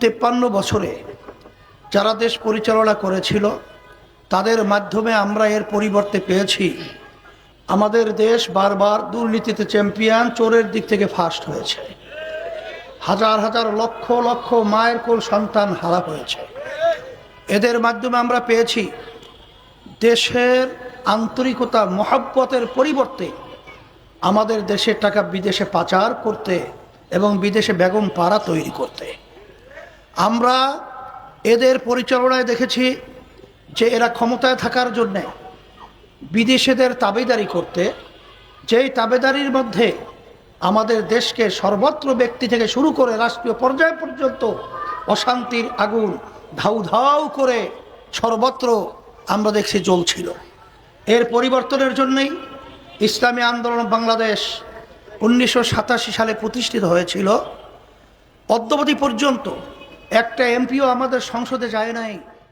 53 বছরে যারা দেশ পরিচালনা করেছিল তাদের মাধ্যমে আমরা এর পরিবর্তে পেয়েছি আমাদের দেশ বারবার দুর্নীতিতে চ্যাম্পিয়ন, চোরের দিক থেকে ফার্স্ট হয়েছে। হাজার হাজার লক্ষ লক্ষ মায়ের কোল সন্তান হারা হয়েছে। এদের মাধ্যমে আমরা পেয়েছি দেশের আন্তরিকতা, মহব্বতের পরিবর্তে আমাদের দেশের টাকা বিদেশে পাচার করতে এবং বিদেশে বেগম পাড়া তৈরি করতে। আমরা এদের পরিচালনায় দেখেছি যে এরা ক্ষমতায় থাকার জন্যে বিদেশিদের তাবেদারি করতে, যেই তাবেদারির মধ্যে আমাদের দেশকে সর্বত্র ব্যক্তি থেকে শুরু করে রাষ্ট্রীয় পর্যায় পর্যন্ত অশান্তির আগুন ধাউ ধাউ করে সর্বত্র আমরা দেখছি জ্বলছিল। এর পরিবর্তনের জন্যই ইসলামী আন্দোলন বাংলাদেশ 1987 সালে প্রতিষ্ঠিত হয়েছিল। অদ্যাবধি পর্যন্ত একটা এমপিও আমাদের সংসদে যায় নাই।